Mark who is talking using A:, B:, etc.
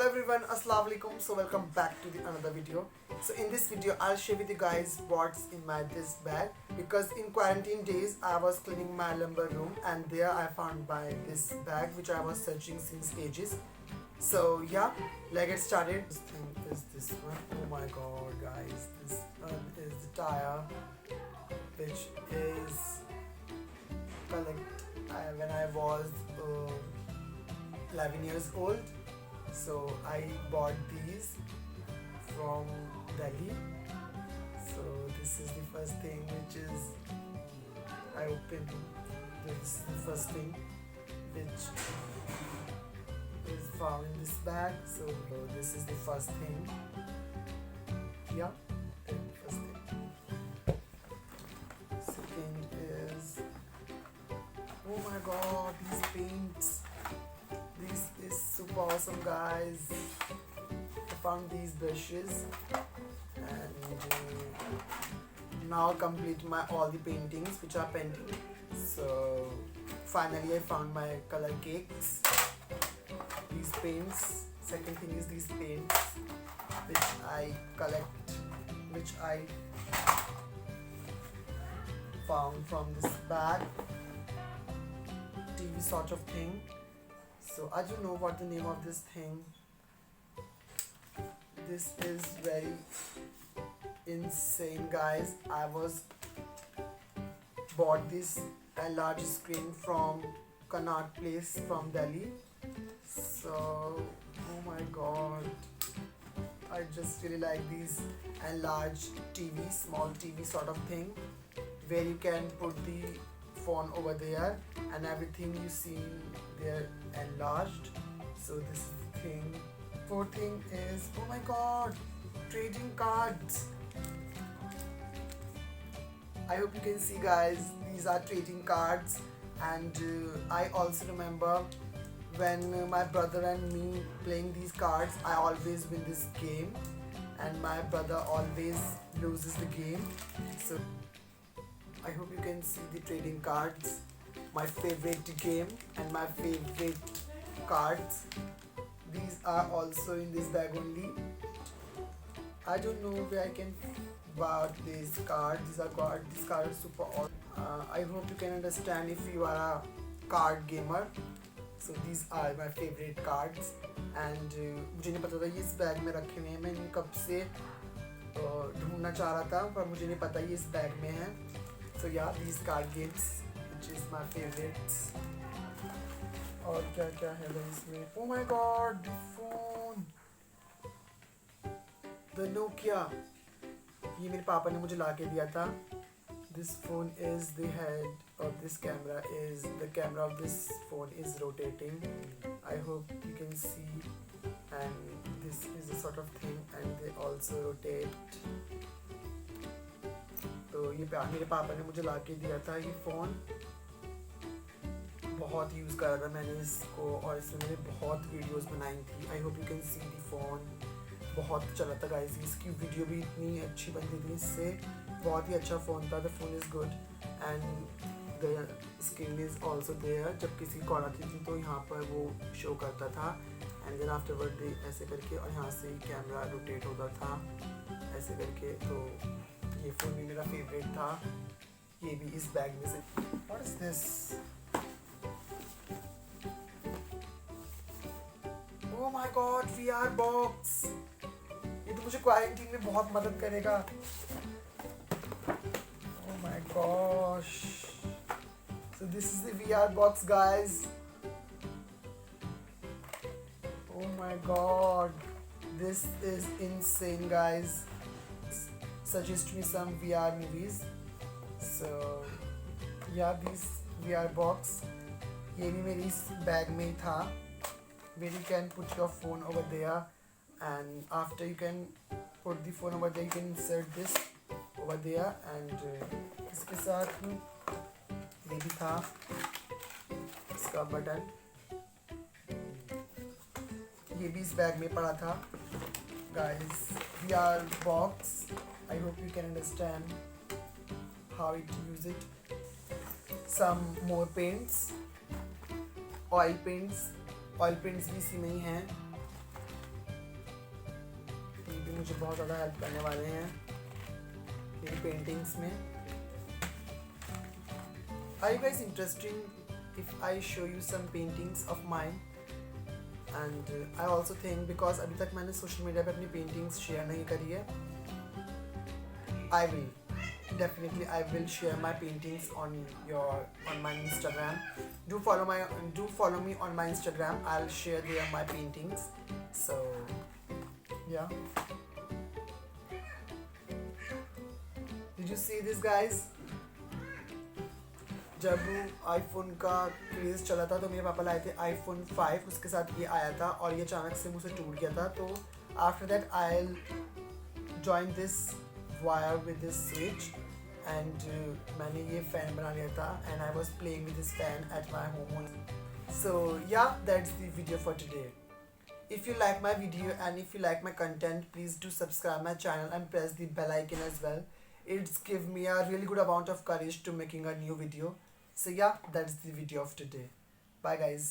A: everyone, Assalamu alaikum. So welcome back to the another video. So in this video I'll share with you guys what's in my this bag, because in quarantine days I was cleaning my lumber room and there I found my this bag which I was searching since ages. So yeah, let's get started. This thing is this one. Oh my god guys, this one is the tire which is when I was 11 years old. So I bought these from Delhi. So this is the first thing which is I opened. This is the first thing which is found in this bag. So this is the first thing. Yeah, the first thing. Second is, oh my god, these paints. This is super awesome guys. I found these brushes and now complete my all the paintings which are pending. So finally I found my color cakes, these paints. Second thing is these paints which I collect, which I found from this bag, TV sort of thing. So I don't know what the name of this thing. This is very insane guys. I was bought this a large screen from Connaught Place from Delhi. So oh my god, I just really like these enlarged TV, small TV sort of thing, where you can put the phone over there and everything you see there enlarged. So this is the thing. Fourth thing is, oh my god, trading cards. I hope you can see guys, these are trading cards. And I also remember when my brother and me playing these cards, I always win this game and my brother always loses the game. So I hope you can see the trading cards, my favorite game and my favorite cards. These are also in this bag only. I don't know where I can buy these cards. These cards are super awesome. I hope you can understand if you are a card gamer. So these are my favorite cards and मुझे नहीं पता था ये इस bag में रखे हुए हैं. मैं इन्हें कब से ढूंढना चाह रहा था पर मुझे नहीं पता ये इस बैग में है. So yeah, these card games which is my favorites. और क्या क्या है इसमें? Oh my god, the phone, the Nokia. ये मेरे पापा ने मुझे ला के दिया था. This phone is the head of this camera. Is the camera of this phone is rotating. I hope you can see. And this is a sort of thing, and they also rotate. तो ये मेरे पापा ने मुझे ला के दिया था. ये फ़ोन बहुत यूज़ कर रहा था मैंने इसको और इसमें मैंने बहुत वीडियोस बनाई थी. I hope you can see the phone. बहुत चला था गाइस. इसकी वीडियो भी इतनी अच्छी बनती थी इससे. बहुत ही अच्छा फ़ोन था. The phone is good and the screen is also there. जब किसी कॉल आती थी तो यहाँ पर वो शो करता था एंड देन आफ्टरवर्ड ऐसे करके, और यहाँ से कैमरा रोटेट होता था ऐसे करके. तो ये फ़ोन भी मेरा फेवरेट था. ये भी इस बैग में से. What is this? Oh my god, VR box. ये तो मुझे क्वारंटीन में बहुत मदद करेगा. Oh my gosh. So this is the VR box guys. Oh my god, this is insane guys. Suggest me some VR movies. So yeah, this VR box, ये भी मेरी इस बैग में ही था, where you can put your phone over there and after you can put the phone over there, you can insert this over there. And इसके साथ ये भी था इसका बटन. ये भी इस बैग में पड़ा था guys. VR box. I hope you can understand how to use it. Some more paints, oil paints भी इसी में ही हैं. मुझे बहुत ज़्यादा हेल्प करने वाले हैं मेरी पेंटिंग्स में. Are you guys interested if I show you some paintings of mine? And I also think because अभी तक मैंने सोशल मीडिया पे अपनी पेंटिंग्स शेयर नहीं करी है, I will share my paintings on my Instagram. Do follow me on my Instagram. I'll share there my paintings. So yeah. Did you see this, guys? जब iPhone का craze चला था तो मेरे पापा लाए थे आईफोन 5, उसके साथ ये आया था और ये अचानक से मुझसे टूट गया था. तो after that I'll join this wire with this switch and मैंने ये fan बना लिया था and I was playing with this fan at my home. So yeah, that's the video for today. If you like my video and if you like my content, please do subscribe my channel and press the bell icon as well. It's give me a really good amount of courage to making a new video. So yeah, that's the video of today. Bye guys.